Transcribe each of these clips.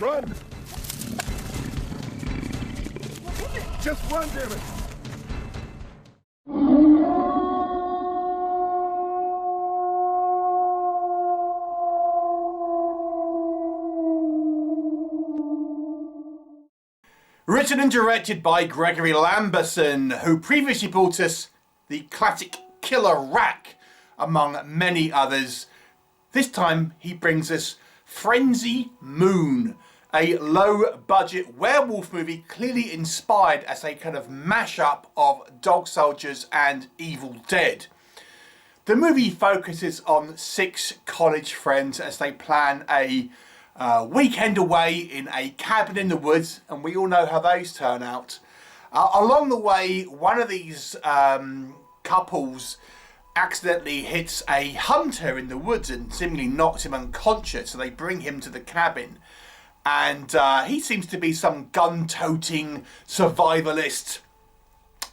Run! Just run, damn it! Written and directed by Gregory Lamberson, who previously brought us the classic Killer Rack, among many others. This time he brings us Frenzy Moon, a low-budget werewolf movie clearly inspired as a kind of mashup of Dog Soldiers and Evil Dead. The movie focuses on 6 college friends as they plan a weekend away in a cabin in the woods, and we all know how those turn out. Along the way, one of these couples accidentally hits a hunter in the woods and seemingly knocks him unconscious, so they bring him to the cabin. And he seems to be some gun-toting survivalist.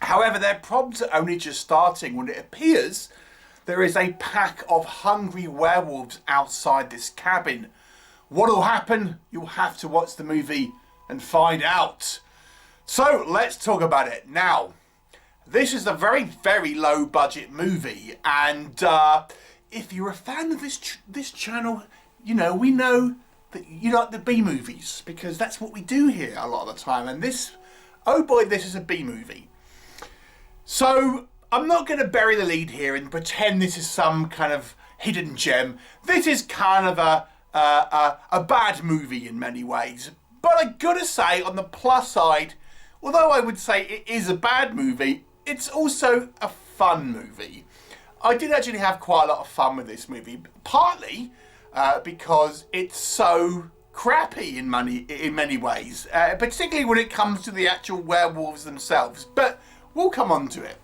However, their problems are only just starting when it appears there is a pack of hungry werewolves outside this cabin. What'll happen? You'll have to watch the movie and find out. So let's talk about it. Now, this is a very, very low budget movie, and if you're a fan of this channel, you know, we know that you like the B movies, because that's what we do here a lot of the time, and this, oh boy, this is a B movie. So I'm not going to bury the lead here and pretend this is some kind of hidden gem. This is kind of a bad movie in many ways, but I gotta say, on the plus side, although I would say it is a bad movie, it's also a fun movie. I did actually have quite a lot of fun with this movie, partly because it's so crappy in many ways, particularly when it comes to the actual werewolves themselves, but we'll come on to it.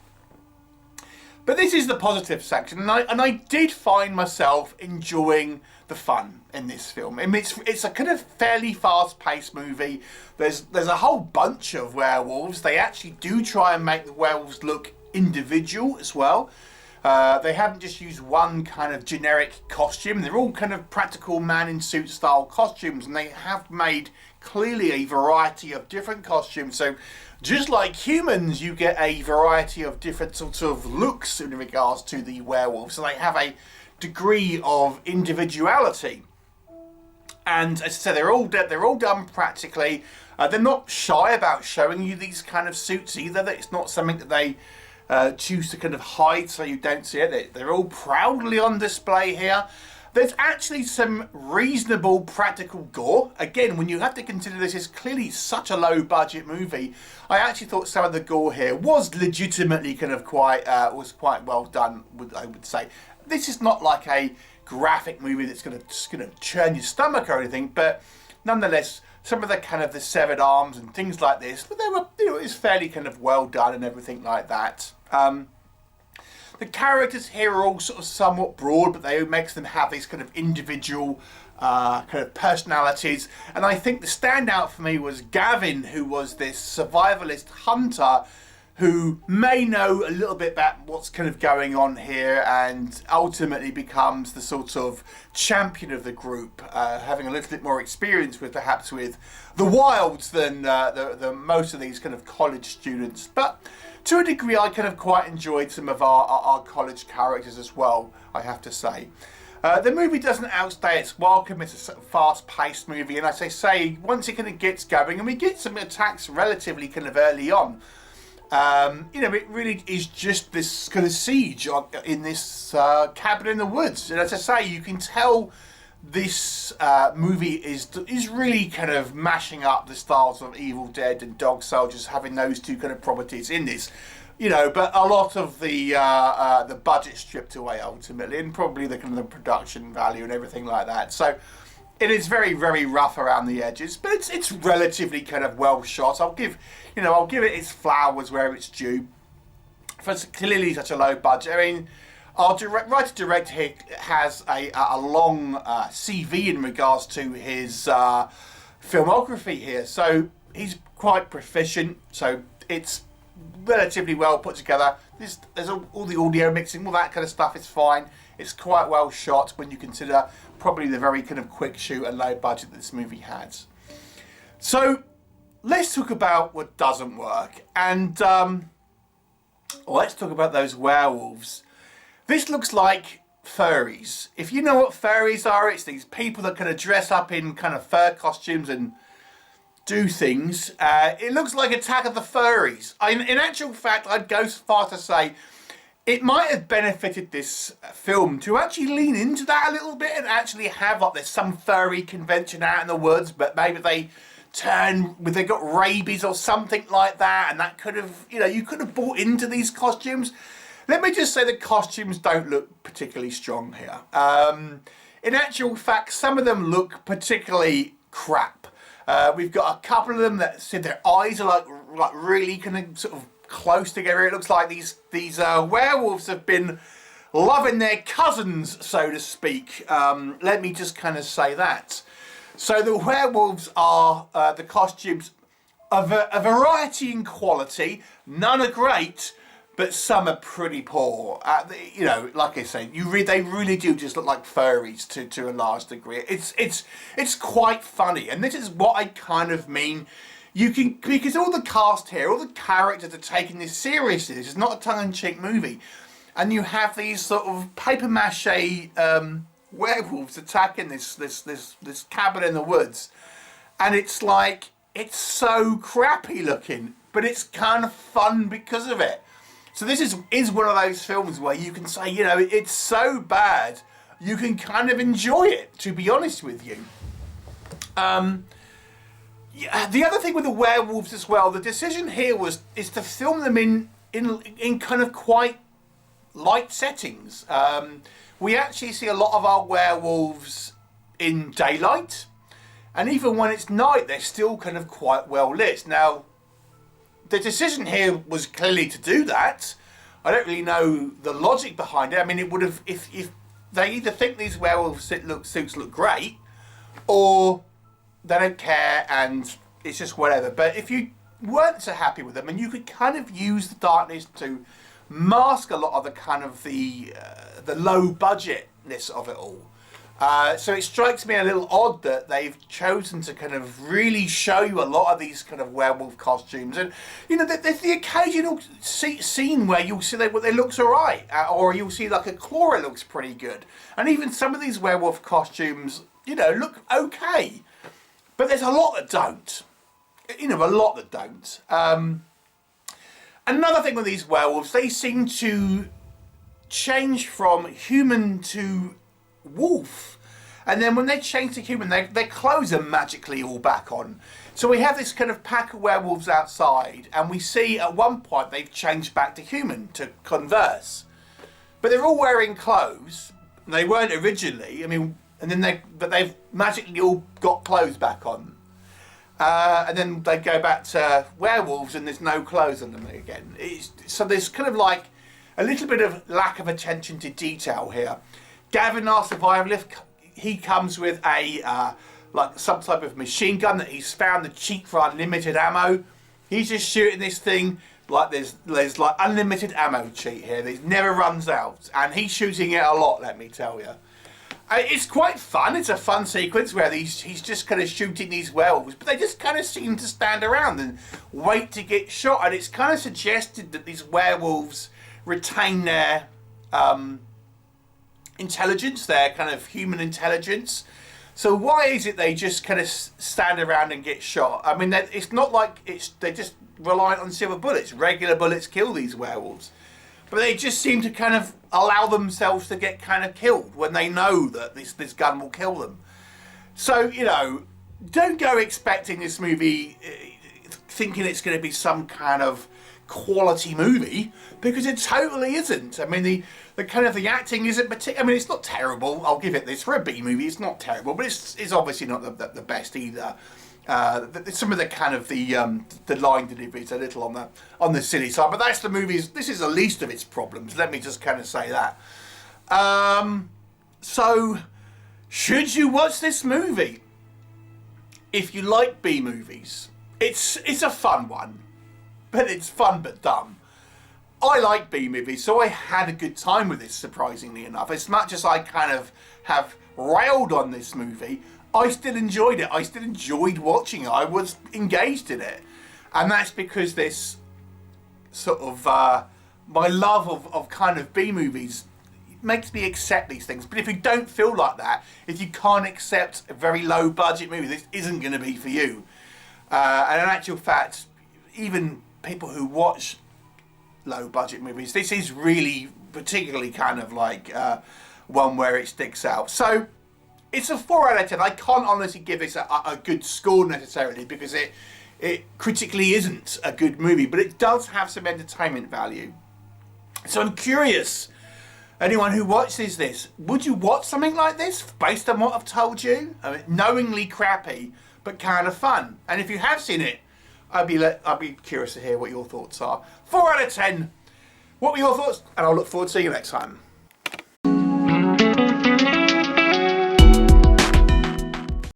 But this is the positive section, and I did find myself enjoying the fun in this film. I mean, it's a kind of fairly fast-paced movie. There's a whole bunch of werewolves. They actually do try and make the werewolves look individual as well. They haven't just used one kind of generic costume. They're all kind of practical man-in-suit style costumes, and they have made clearly a variety of different costumes. So just like humans, you get a variety of different sorts of looks in regards to the werewolves. So they have a degree of individuality. And as I said, they're all done practically. They're not shy about showing you these kind of suits either. It's not something that they choose to kind of hide so you don't see it. They're all proudly on display here. There's actually some reasonable practical gore. Again, when you have to consider this is clearly such a low budget movie, I actually thought some of the gore here was legitimately kind of quite well done, I would say. This is not like a graphic movie that's going to churn your stomach or anything, but nonetheless, some of the kind of the severed arms and things like this, but they were, you know, it's fairly kind of well done and everything like that. The characters here are all sort of somewhat broad, but they makes them have these kind of individual kind of personalities. And I think the standout for me was Gavin, who was this survivalist hunter who may know a little bit about what's kind of going on here and ultimately becomes the sort of champion of the group, having a little bit more experience with perhaps with the wilds than the most of these kind of college students. But to a degree, I kind of quite enjoyed some of our college characters as well, I have to say. The movie doesn't outstay its welcome. It's a fast-paced movie, and as I say, once it kind of gets going, and we get some attacks relatively kind of early on, you know, it really is just this kind of siege in this cabin in the woods. And as I say, you can tell this movie is really kind of mashing up the styles of Evil Dead and Dog Soldiers, having those two kind of properties in this. You know, but a lot of the budget stripped away ultimately, and probably the kind of the production value and everything like that. So it is very, very rough around the edges, but it's relatively kind of well shot. I'll give it its flowers where it's due. For clearly such a low budget. I mean, our writer-director here has a long CV in regards to his filmography here, so he's quite proficient. So it's relatively well put together. There's all the audio mixing, all that kind of stuff is fine. It's quite well shot when you consider probably the very kind of quick shoot and low budget that this movie has. So let's talk about what doesn't work, and let's talk about those werewolves. This looks like furries. If you know what furries are, it's these people that kind of dress up in kind of fur costumes and do things. It looks like Attack of the Furries. In actual fact, I'd go so far to say it might have benefited this film to actually lean into that a little bit and actually have, like, there's some furry convention out in the woods, but maybe they got rabies or something like that, and that could have, you could have bought into these costumes. Let me just say the costumes don't look particularly strong here. In actual fact, some of them look particularly crap. We've got a couple of them that said their eyes are like really kind of sort of close together. It looks like these werewolves have been loving their cousins, so to speak. Let me just kind of say that. So the werewolves are the costumes of a variety in quality. None are great, but some are pretty poor. Like I say, they really do just look like furries to a large degree. It's quite funny, and this is what I kind of mean. Because all the cast here, all the characters are taking this seriously. This is not a tongue-in-cheek movie, and you have these sort of paper mache werewolves attacking this cabin in the woods, and it's like, it's so crappy looking, but it's kind of fun because of it. So this is one of those films where you can say, it's so bad, you can kind of enjoy it, to be honest with you. The other thing with the werewolves as well, the decision here is to film them in kind of quite light settings. We actually see a lot of our werewolves in daylight, and even when it's night, they're still kind of quite well lit. Now, the decision here was clearly to do that. I don't really know the logic behind it. I mean, it would have, if they either think these werewolf suits look great, or they don't care and it's just whatever. But if you weren't so happy with them, and you could kind of use the darkness to mask a lot of the kind of the low budgetness of it all. So it strikes me a little odd that they've chosen to kind of really show you a lot of these kind of werewolf costumes. And, there's the occasional scene where you'll see they looks alright, or you'll see like a claw looks pretty good. And even some of these werewolf costumes, look okay. But there's a lot that don't. Another thing with these werewolves, they seem to change from human to wolf, and then when they change to human, their clothes are magically all back on. So we have this kind of pack of werewolves outside, and we see at one point they've changed back to human to converse, but they're all wearing clothes. They weren't originally. I mean, but they've magically all got clothes back on, and then they go back to werewolves, and there's no clothes on them again. So there's kind of like a little bit of lack of attention to detail here. Gavin, our survivalist, he comes with like some type of machine gun that he's found the cheat for unlimited ammo. He's just shooting this thing like there's like unlimited ammo cheat here. It never runs out, and he's shooting it a lot, let me tell you. It's quite fun. It's a fun sequence where he's just kind of shooting these werewolves, but they just kind of seem to stand around and wait to get shot, and it's kind of suggested that these werewolves retain their intelligence, their kind of human intelligence. So why is it they just kind of stand around and get shot? I mean, it's not like they're just reliant on silver bullets. Regular bullets kill these werewolves. But they just seem to kind of allow themselves to get kind of killed when they know that this gun will kill them. So, don't go expecting this movie thinking it's going to be some kind of quality movie, because it totally isn't. I mean, the kind of the acting isn't particular. I mean, it's not terrible. I'll give it this. For a B movie, it's not terrible, but it's obviously not the best either. Some of the kind of the line delivery is a little on the silly side, but that's the movie's. This is the least of its problems. Let me just kind of say that. So, should you watch this movie? If you like B movies, it's a fun one, but it's fun but dumb. I like B movies, so I had a good time with this, surprisingly enough. As much as I kind of have railed on this movie, I still enjoyed it. I still enjoyed watching it. I was engaged in it. And that's because this sort of, my love of kind of B-movies makes me accept these things. But if you don't feel like that, if you can't accept a very low budget movie, this isn't going to be for you. And in actual fact, even people who watch low budget movies, this is really particularly kind of like one where it sticks out. So it's a 4 out of 10. I can't honestly give this a good score necessarily, because it critically isn't a good movie, but it does have some entertainment value. So I'm curious, anyone who watches this, would you watch something like this based on what I've told you? I mean, knowingly crappy, but kind of fun. And if you have seen it, I'd be curious to hear what your thoughts are. 4 out of 10. What were your thoughts? And I'll look forward to seeing you next time.